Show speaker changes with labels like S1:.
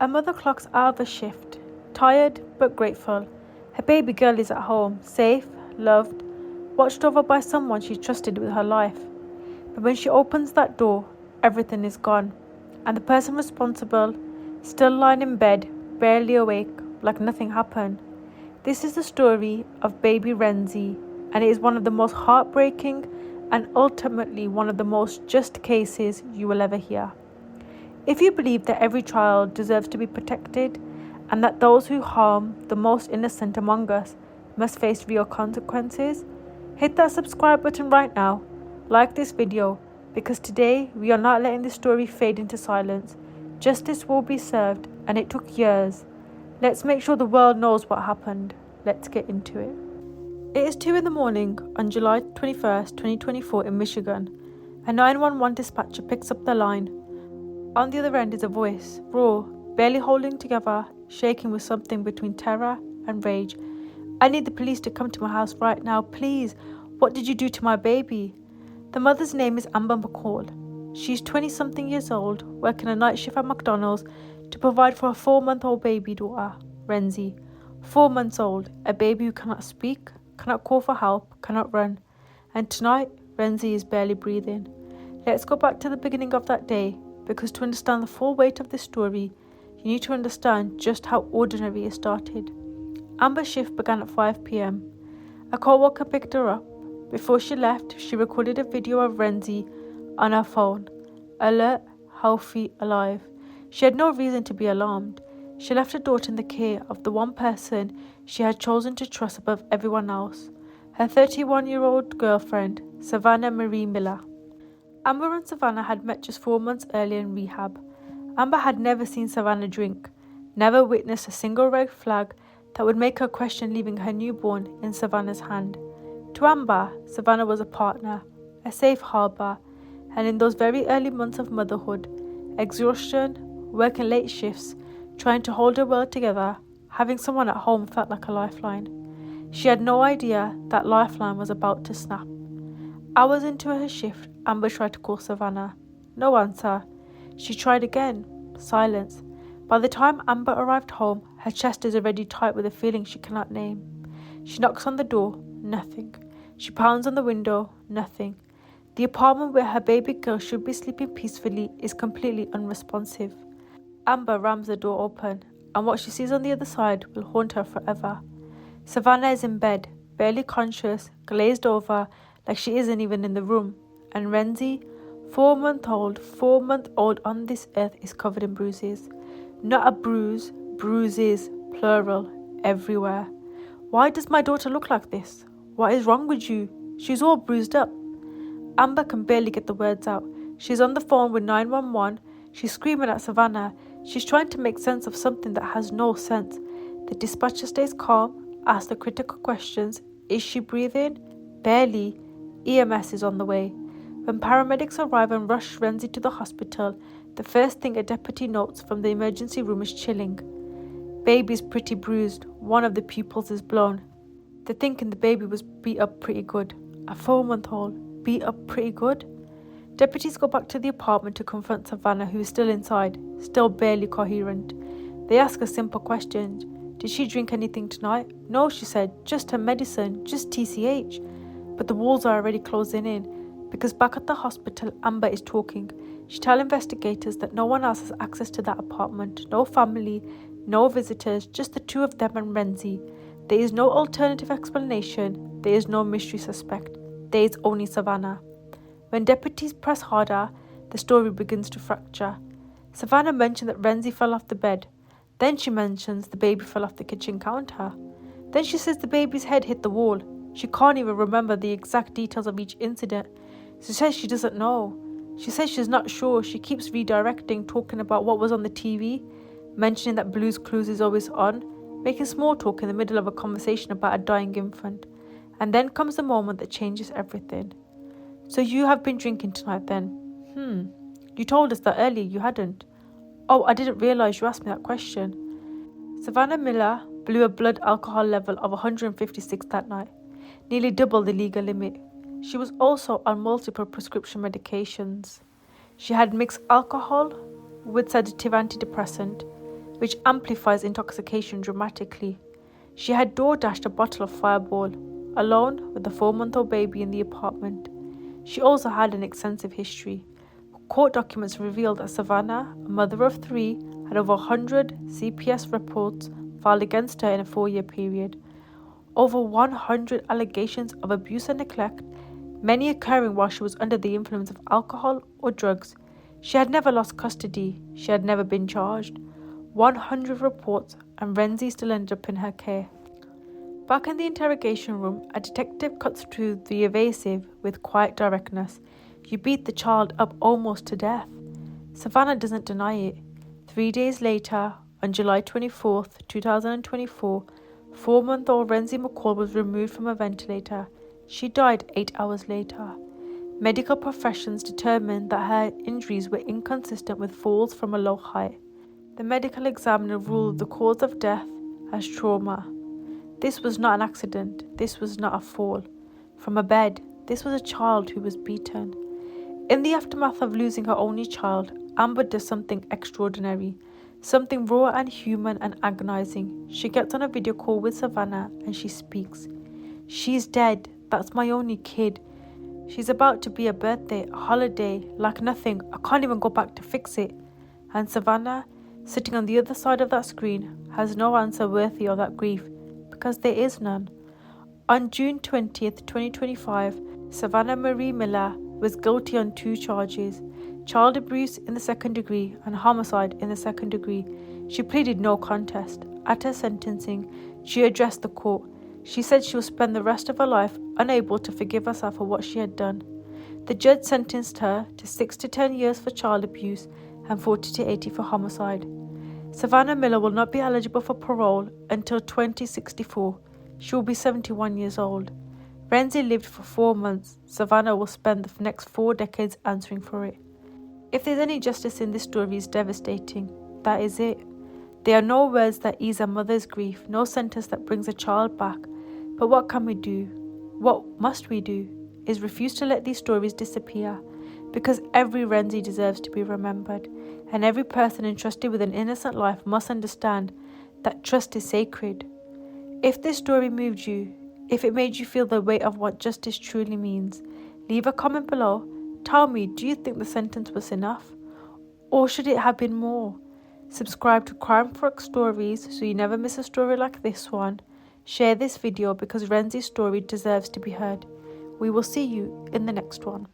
S1: A mother clocks out of a shift, tired but grateful. Her baby girl is at home, safe, loved, watched over by someone she trusted with her life. But when she opens that door, everything is gone, and the person responsible, still lying in bed, barely awake, like nothing happened. This is the story of baby Renzi, and it is one of the most heartbreaking and ultimately one of the most just cases you will ever hear. If you believe that every child deserves to be protected and that those who harm the most innocent among us must face real consequences, hit that subscribe button right now, like this video, because today we are not letting this story fade into silence. Justice will be served, and it took years. Let's make sure the world knows what happened. Let's get into it. It is 2 a.m. on July 21st, 2024 in Michigan. A 911 dispatcher picks up the line. On the other end is a voice, raw, barely holding together, shaking with something between terror and rage. "I need the police to come to my house right now, please. What did you do to my baby?" The mother's name is Amber McCall. She's 20-something years old, working a night shift at McDonald's to provide for a 4-month-old baby daughter, Renzi. 4 months old, a baby who cannot speak, cannot call for help, cannot run. And tonight, Renzi is barely breathing. Let's go back to the beginning of that day, because to understand the full weight of this story, you need to understand just how ordinary it started. Amber's shift began at 5 p.m. A co-worker picked her up. Before she left, she recorded a video of Renzi on her phone. Alert, healthy, alive. She had no reason to be alarmed. She left her daughter in the care of the one person she had chosen to trust above everyone else, her 31-year-old girlfriend, Savannah Marie Miller. Amber and Savannah had met just 4 months earlier in rehab. Amber had never seen Savannah drink, never witnessed a single red flag that would make her question leaving her newborn in Savannah's hand. To Amber, Savannah was a partner, a safe harbour, and in those very early months of motherhood, exhaustion, working late shifts, trying to hold her world together, having someone at home felt like a lifeline. She had no idea that lifeline was about to snap. Hours into her shift, Amber tried to call Savannah. No answer. She tried again. Silence. By the time Amber arrived home, her chest is already tight with a feeling she cannot name. She knocks on the door. Nothing. She pounds on the window. Nothing. The apartment where her baby girl should be sleeping peacefully is completely unresponsive. Amber rams the door open, and what she sees on the other side will haunt her forever. Savannah is in bed, barely conscious, glazed over, like she isn't even in the room. And Renzi, 4-month-old on this earth, is covered in bruises. Not a bruise, bruises, plural, everywhere. Why does my daughter look like this? What is wrong with you? She's all bruised up. Amber can barely get the words out. She's on the phone with 911. She's screaming at Savannah. She's trying to make sense of something that has no sense. The dispatcher stays calm, asks the critical questions. Is she breathing? Barely. EMS is on the way. When paramedics arrive and rush Renzi to the hospital, the first thing a deputy notes from the emergency room is chilling. Baby's pretty bruised. One of the pupils is blown. They're thinking the baby was beat up pretty good. A 4-month-old beat up pretty good? Deputies go back to the apartment to confront Savannah, who is still inside, still barely coherent. They ask a simple question. Did she drink anything tonight? No, she said, just her medicine, just TCH. But the walls are already closing in, because back at the hospital, Amber is talking. She tells investigators that no one else has access to that apartment, no family, no visitors, just the two of them and Renzi. There is no alternative explanation. There is no mystery suspect. There is only Savannah. When deputies press harder, the story begins to fracture. Savannah mentioned that Renzi fell off the bed. Then she mentions the baby fell off the kitchen counter. Then she says the baby's head hit the wall. She can't even remember the exact details of each incident. She says she doesn't know. She says she's not sure. She keeps redirecting, talking about what was on the TV, mentioning that Blue's Clues is always on, making small talk in the middle of a conversation about a dying infant. And then comes the moment that changes everything. So you have been drinking tonight then? You told us that earlier you hadn't. Oh, I didn't realise you asked me that question. Savannah Miller blew a blood alcohol level of 156 that night, nearly double the legal limit. She was also on multiple prescription medications. She had mixed alcohol with sedative antidepressant. which amplifies intoxication dramatically. She had door-dashed a bottle of Fireball, alone with a 4-month-old baby in the apartment. She also had an extensive history. Court documents revealed that Savannah, a mother of 3, had over 100 CPS reports filed against her in a 4-year period. Over 100 allegations of abuse and neglect, many occurring while she was under the influence of alcohol or drugs. She had never lost custody. She had never been charged. 100 reports, and Renzi still ended up in her care. Back in the interrogation room, a detective cuts through the evasive with quiet directness. "You beat the child up almost to death." Savannah doesn't deny it. 3 days later, on July 24th, 2024, 4-month-old Renzi McCall was removed from a ventilator. She died 8 hours later. Medical professions determined that her injuries were inconsistent with falls from a low height. The medical examiner ruled the cause of death as trauma. This was not an accident. This was not a fall from a bed. This was a child who was beaten. In the aftermath of losing her only child, Amber does something extraordinary, something raw and human and agonizing. She gets on a video call with Savannah and she speaks. "She's dead. That's my only kid. She's about to be a birthday, a holiday, like nothing. I can't even go back to fix it." And Savannah, sitting on the other side of that screen, has no answer worthy of that grief, because there is none. On June 20th, 2025, Savannah Marie Miller was guilty on 2 charges: child abuse in the 2nd degree and homicide in the 2nd degree. She pleaded no contest. At her sentencing, she addressed the court. She said she will spend the rest of her life unable to forgive herself for what she had done. The judge sentenced her to 6 to 10 years for child abuse and 40 to 80 for homicide. Savannah Miller will not be eligible for parole until 2064. She will be 71 years old. Renzi lived for 4 months. Savannah will spend the next 4 decades answering for it. If there's any justice in this story, it's devastating. That is it. There are no words that ease a mother's grief, no sentence that brings a child back. But what can we do? What must we do? Is refuse to let these stories disappear, because every Renzi deserves to be remembered, and every person entrusted with an innocent life must understand that trust is sacred. If this story moved you, if it made you feel the weight of what justice truly means, leave a comment below. Tell me, do you think the sentence was enough? Or should it have been more? Subscribe to Crime Frog Stories so you never miss a story like this one. Share this video because Renzi's story deserves to be heard. We will see you in the next one.